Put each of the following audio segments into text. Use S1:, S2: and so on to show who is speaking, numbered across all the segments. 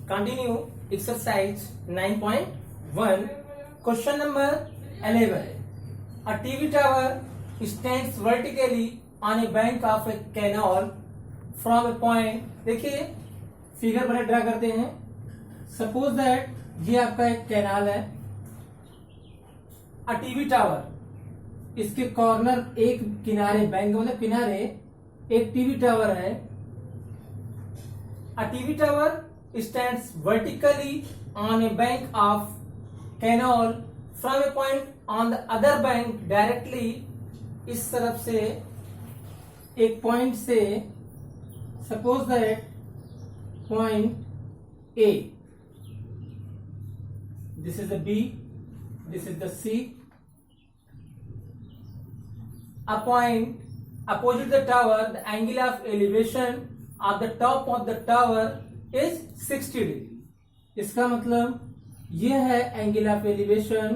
S1: Continue exercise 9.1. Question number 11. A TV tower stands vertically on a bank of a canal from a point. देखिए figure बड़े draw करते हैं. Suppose that ये आपका एक canal है. अ टीवी टावर, इसके कॉर्नर एक किनारे, बैंक मतलब किनारे एक टीवी टावर है. A TV tower stands vertically on a bank of canal from a point on the other bank directly. इस तरफ से एक पॉइंट से, suppose that point A, this is the B, this is the C. A point opposite the tower, the angle of elevation at the top of the tower is 60 degree. इसका मतलब ये है angle of elevation,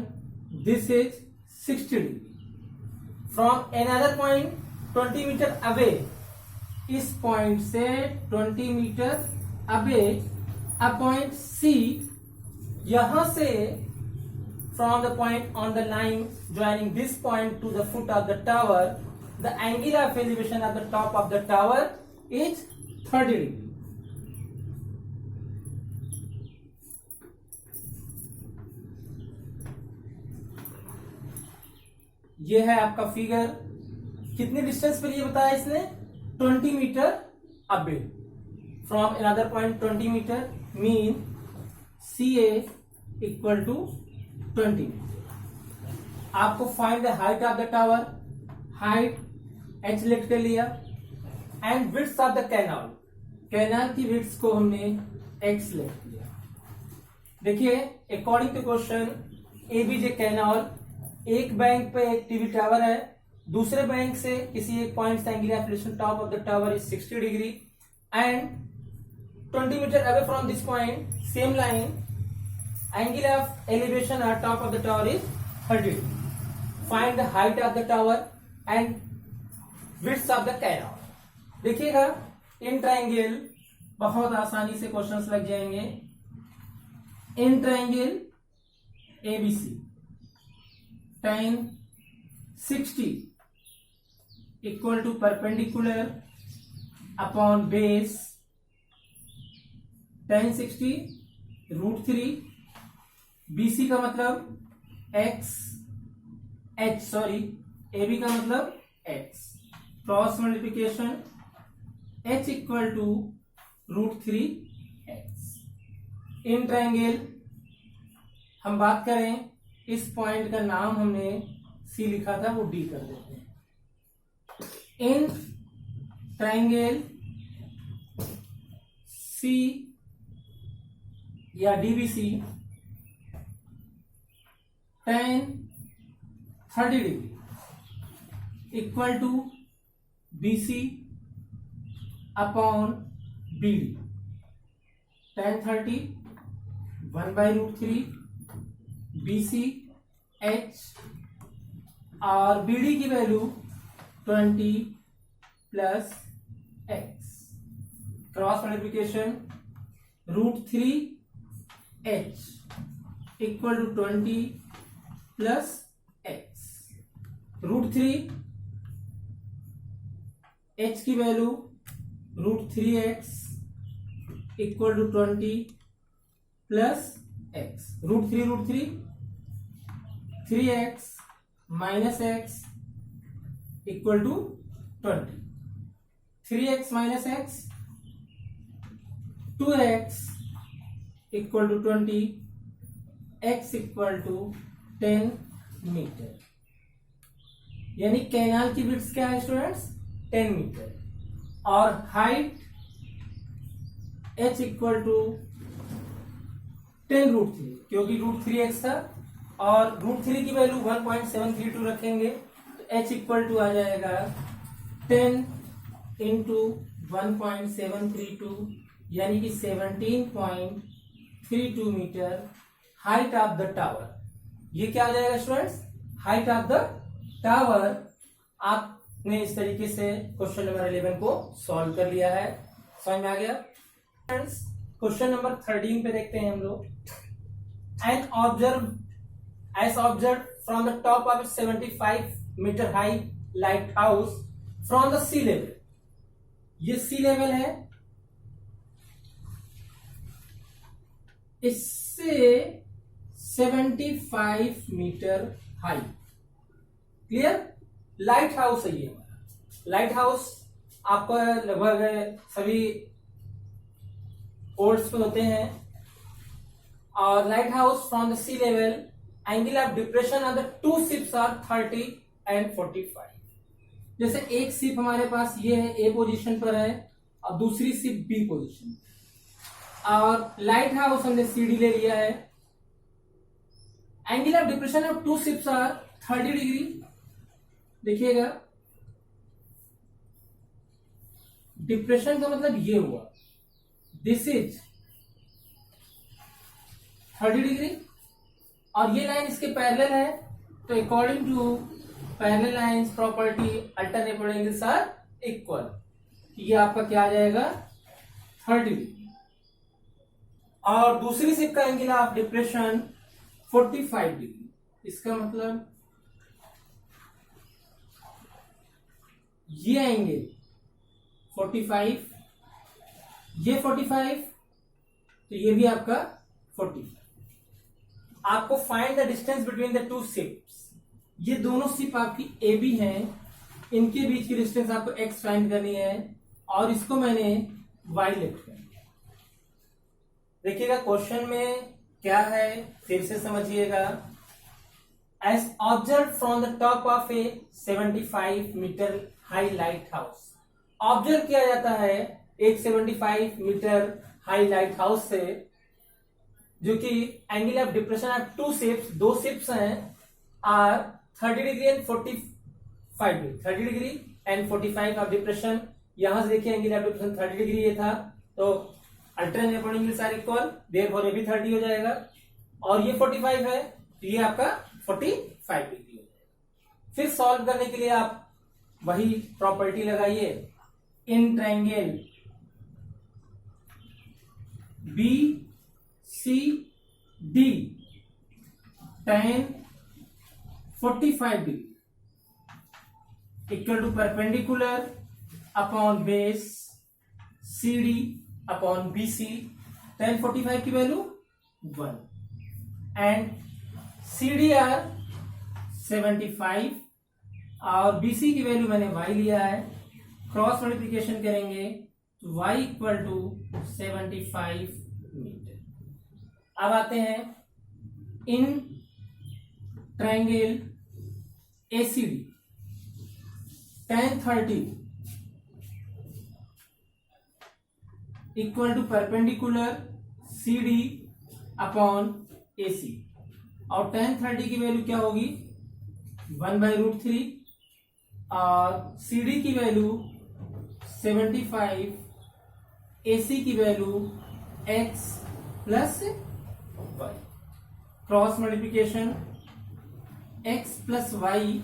S1: this is 60 degree. From another point 20 metre away, इस point से 20 metre away a point C, यहां से from the point on the line joining this point to the foot of the tower, the angle of elevation at the top of the tower is 30 degree. ये है आपका figure. कितने distance पर ये बताया इसने? 20 metre away from another point 20 metre, mean CA equal to 20. आपको find the height of the tower. Height h लिख के लिया and width of the canal. Canal की विड्थ को हमने x लिख दिया. देखिए according to question, ABJ canal, एक बैंक पे एक टीवी टावर है, दूसरे बैंक से किसी एक पॉइंट से angle of elevation top of the tower is 60 degree and 20 metre away from this point, same line, angle of elevation at top of the tower is 30 degree. Find the height of the tower and width of the canal. देखिएगा in triangle बहुत आसानी से questions लग जाएंगे. In triangle ABC tan 60 equal to perpendicular upon base tan 60 √3. BC का मतलब x, h sorry, AB का मतलब x. Cross multiplication h equal to √3x. In triangle हम बात करें, इस पॉइंट का नाम हमने C लिखा था, वो D कर देते हैं. इन ट्राइंगल C या DBC tan 30 degree equal to BC upon BD. tan 30 1/√3 BC H और BD की value 20 plus x. Cross multiplication √3h equal to 20 plus x. √3 h की value √3x equal to 20 plus x. √3 3x minus x equal to 20. 3x minus x 2x equal to 20, x equal to 10 metre. यानी canal की width क्या है students? 10 metre. और height h equal to 10 √3, क्योंकि √3x था और √3 की वैल्यू 1.732 रखेंगे तो h इक्वल टू आ जाएगा 10 इंटू 1.732, यानी कि 17.32 metre height of the tower. ये क्या आ जाएगा students? Height of the tower. आपने इस तरीके से क्वेश्चन नंबर 11 को सॉल्व कर लिया है. समझ में आ गया फ्रेंड्स? क्वेश्चन नंबर 13 पे देखते हैं हम लोग। An observe from the top of 75 metre high lighthouse from the sea level. ये सी लेवल है, इससे 75 metre high. Clear? Lighthouse है ये हमारा। लाइट हाउस आपको लगभग सभी पोर्ट्स पे होते हैं। और lighthouse from the sea level, angle of depression of the two ships are 30 and 45। जैसे एक शिप हमारे पास ये है, ए पोजीशन पर है, और दूसरी शिप बी पोजीशन पर। और लाइट हाउस हमने सीडी ले लिया है। Angle of depression of two ships are 30 degree. देखिएगा, डिप्रेशन का मतलब ये हुआ, दिस इज 30 डिग्री, और ये लाइन इसके पैरेलल है। तो according to parallel lines property alternate angles are equal. ये आपका क्या आ जाएगा, 30 डिग्री। और दूसरी शिप का एंगल ऑफ डिप्रेशन 45 डिग्री। इसका मतलब ये एंगल 45, ये 45, तो ये भी आपका 45। आपको find the distance between the two ships. ये दोनों शिप आपकी ए बी हैं, इनके बीच की डिस्टेंस आपको एक्स फाइंड करनी है, और इसको मैंने वाई लेफ्ट कर दिया। देखिएगा क्वेश्चन में क्या है, फिर से समझिएगा। As observe from the top of a 75 metre high lighthouse. Observe किया जाता है एक 75 मीटर हाई लाइट हाउस से, जो कि angle of depression of two ships, दो शिप्स हैं, are 30 degree and 45 degree. 30 degree and 45 of depression. यहां से देखिए एंगल ऑफ डिप्रेशन 30 डिग्री ये था, तो alternate angles are equal, therefore ये भी 30 हो जाएगा। और ये 45 है, तो ये आपका 45 डिग्री हो जाएगा। फिर सॉल्व करने के लिए आप वही प्रॉपर्टी लगाइए। In triangle B C D tan 45 degree equal to perpendicular upon base CD upon BC। tan 45 की वैल्यू 1 एंड CD आर 75 और BC की वैल्यू मैंने y लिया है। क्रॉस मल्टीप्लिकेशन करेंगे तो y इक्वल टू 75 मीटर। अब आते हैं in triangle ACD tan 30 equal to perpendicular CD upon AC। और tan 30 की वैल्यू क्या होगी, 1/√3, और CD की वैल्यू 75, AC की value x plus y। Cross multiplication x plus y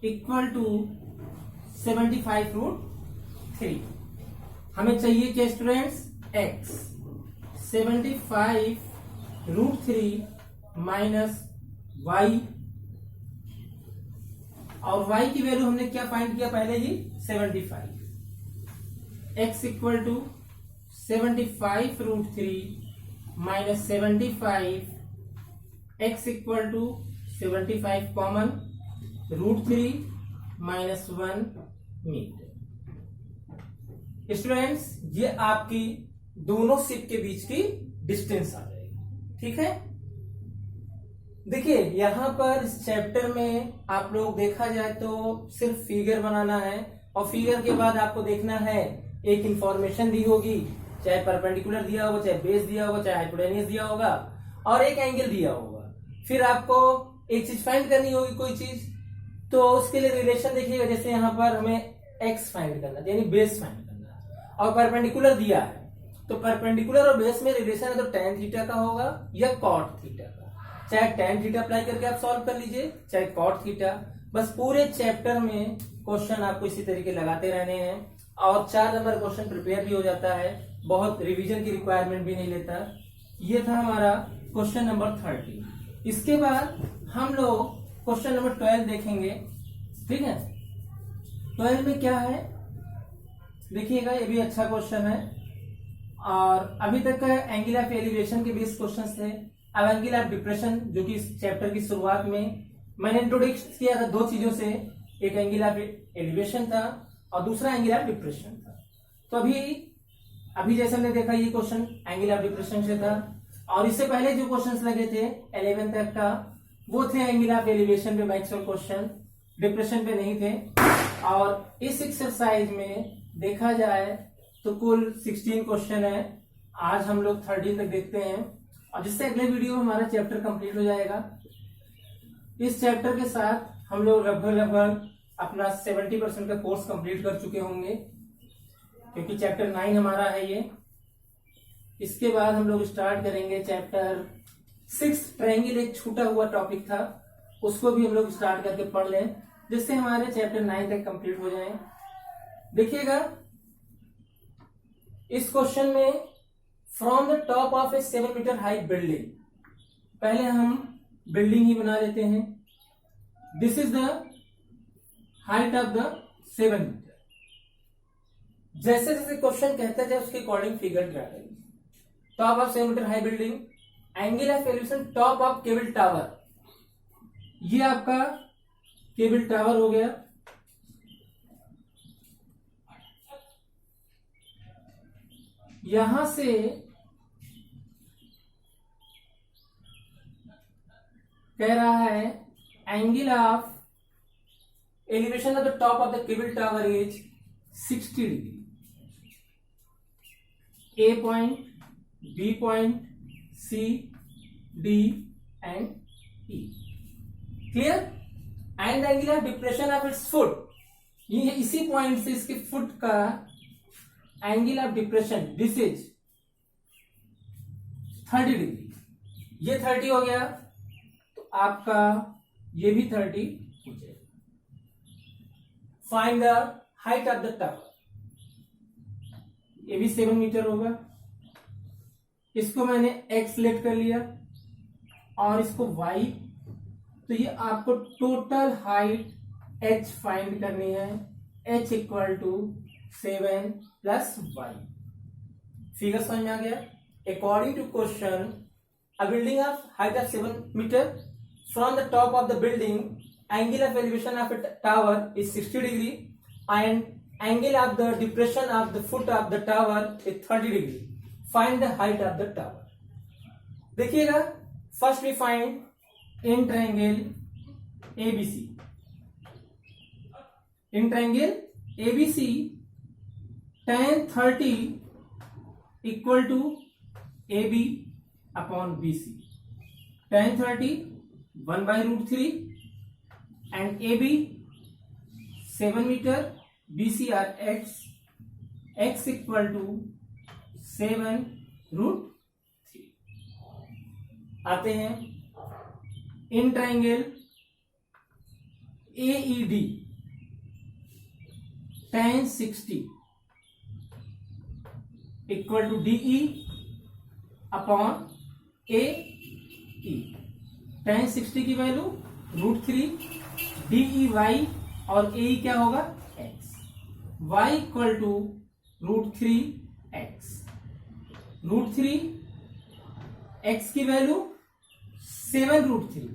S1: equal to 75√3। हमें चाहिए क्या स्टूडेंट्स, x। 75√3 माइनस y, और y की वैल्यू हमने क्या फाइंड किया पहले ही, 75। x equal to 75√3 minus 75, x equal to 75 common, √3 minus 1 metre. Students ये आपकी दोनों शिप के बीच की डिस्टेंस आ जाएगी। ठीक है, देखिए यहां पर इस चैप्टर में आप लोग देखा जाए तो सिर्फ फिगर बनाना है, और फिगर के बाद आपको देखना है एक इंफॉर्मेशन दी होगी, चाहे परपेंडिकुलर दिया होगा, चाहे बेस दिया होगा, चाहे हाइपोटेन्यूस दिया होगा, और एक एंगल दिया होगा। फिर आपको एक चीज फाइंड करनी होगी, कोई चीज, तो उसके लिए रिलेशन देखिएगा। जैसे यहाँ पर हमें एक्स फाइंड करना है, यानी बेस फाइंड करना है, और परपेंडिकुलर दिया है, तो परपेंडिकुलर और बेस में रिलेशन है तो tan थीटा का होगा या cot थीटा का। चाहे tan थीटा अप्लाई करके आप सॉल्व कर लीजिए, चाहे cot थीटा। बस पूरे चैप्टर में क्वेश्चन आपको इसी तरीके लगाते रहने हैं, और 4 नंबर क्वेश्चन प्रिपेयर भी हो जाता है। बहुत रिवीजन की रिक्वायरमेंट भी नहीं लेता। ये था हमारा क्वेश्चन नंबर 30। इसके बाद हम लोग क्वेश्चन नंबर 12 देखेंगे। ठीक है, 12 में क्या है देखिएगा, ये भी अच्छा क्वेश्चन है। और अभी तक का एंगल ऑफ एलिवेशन के बेस क्वेश्चन थे। अब एंगल ऑफ डिप्रेशन, जो कि इस चैप्टर की शुरुआत में मैंने इंट्रोड्यूस किया था 2 चीजों से, एक एंगल ऑफ एलिवेशन था और दूसरा एंगल ऑफ डिप्रेशन था। तो अभी जैसे हमने देखा ये क्वेश्चन एंगल ऑफ डिप्रेशन से था, और इससे पहले जो क्वेश्चंस लगे थे 11 तक का वो थे एंगल ऑफ एलिवेशन पे मैक्सिमम क्वेश्चन, डिप्रेशन पे नहीं थे। और इस एक्सरसाइज में देखा जाए तो कुल 16 क्वेश्चन है। आज हम लोग 30 तक देखते हैं, और जिससे अगले वीडियो में हमारा चैप्टर कंप्लीट हो जाएगा। इस चैप्टर के साथ हम लोग लगभग अपना 70% का कोर्स कंप्लीट कर चुके होंगे, क्योंकि चैप्टर 9 हमारा है ये। इसके बाद हम लोग स्टार्ट करेंगे चैप्टर 6। ट्रायंगल एक छूटा हुआ टॉपिक था, उसको भी हम लोग स्टार्ट करके पढ़ लें, जिससे हमारे चैप्टर 9 तक कंप्लीट हो जाए। देखिएगा इस क्वेश्चन में, from the top of a 7 metre height building, पहले हम बिल्डिंग ही बना लेते हैं। This is the height of the 7 metre. जैसे जैसे क्वेश्चन कहता जाए उसके अकॉर्डिंग फिगर ड्रा करेंगे। Top of 7 metre high building, angle of elevation top of cable tower, ये आपका केबल टावर हो गया। यहां से कह रहा है angle of elevation of the top of the cable tower is 60 degree. A point, B point, C, D and E. Clear? And angle of depression of its foot, ये इसी पॉइंट से इसके फुट का angle of depression, this is 30 degree. ये 30 हो गया, तो आपका ये भी 30 हो जाएगा। Find the height of the tower, ये भी 7 मीटर होगा। इसको मैंने x सिलेक्ट कर लिया और इसको y, तो ये आपको टोटल हाइट h फाइंड करनी है। h equal to 7 plus y। Figure समझ में आ गया? According to question, a building of height of 7 metre, from the top of the building angle of elevation of a tower is 60 degree and angle of the depression of the foot of the tower is 30 degree. Find the height of the tower. देखिएगा, first we find in triangle ABC। In triangle ABC tan 30 equal to AB upon BC। tan 30 1/√3 and AB 7 metre, BC are x equal to 7√3। आते हैं in triangle AED tan 60 equal to DE upon AE। tan 60 की value √3, DE y और AE क्या होगा x। y equal to √3x। √3 x की value 7√3,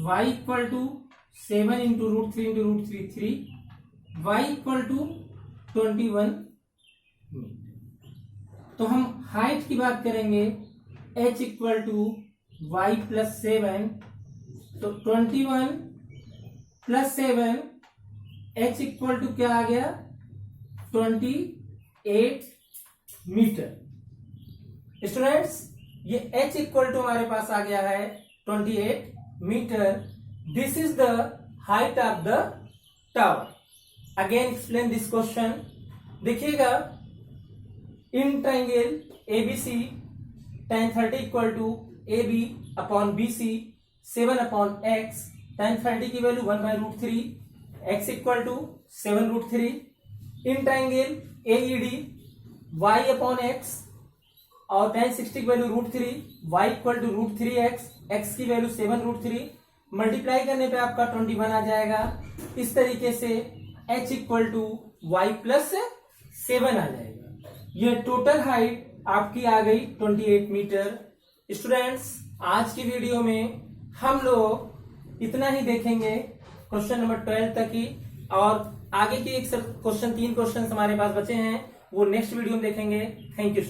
S1: y equal to 7 into √3 into √3 3, y equal to 21 metre. तो हम height की बात करेंगे, h equal to y plus 7, तो 21 प्लस 7, h इक्वल टू क्या आ गया 28 मीटर। स्टूडेंट्स, ये h इक्वल टू हमारे पास आ गया है 28 मीटर। This is the height of the tower. Again explain this question. देखिएगा, in triangle ABC tan 30 equal to AB upon BC 7 upon x। tan 30 की value 1/√3, x equal to 7√3। In triangle AED y upon x और tan 60 की value √3, y equal to √3x, x की value 7√3, multiply करने पे आपका 21 आ जाएगा। इस तरीके से h equal to y plus 7 आ जाएगा। ये टोटल हाइट आपकी आ गई 28 मीटर। स्टूडेंट्स, आज की वीडियो में हम लोग इतना ही देखेंगे, क्वेश्चन नंबर 12 तक ही, और आगे की एक क्वेश्चन 3 क्वेश्चन हमारे पास बचे हैं, वो नेक्स्ट वीडियो में देखेंगे। Thank you.